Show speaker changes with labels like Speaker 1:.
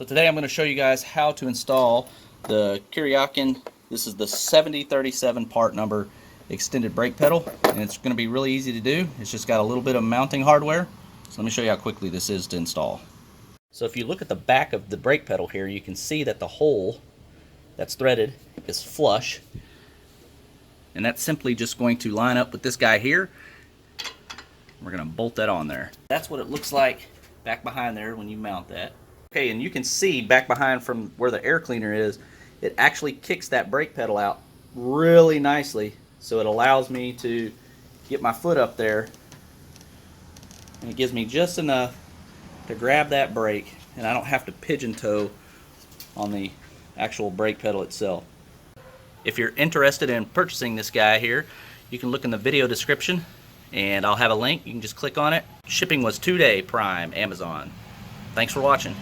Speaker 1: So today I'm going to show you guys how to install the Kuryakyn. This is the 7037 part number extended brake pedal, and it's going to be really easy to do. It's just got a little bit of mounting hardware. So let me show you how quickly this is to install. So if you look at the back of the brake pedal here, you can see that the hole that's threaded is flush, and that's simply just going to line up with this guy here. We're going to bolt that on there. That's what it looks like back behind there when you mount that. Okay, and you can see back behind from where the air cleaner is, it actually kicks that brake pedal out really nicely, so it allows me to get my foot up there, and it gives me just enough to grab that brake, and I don't have to pigeon toe on the actual brake pedal itself. If you're interested in purchasing this guy here, you can look in the video description, and I'll have a link. You can just click on it. Shipping was 2-day Prime, Amazon. Thanks for watching.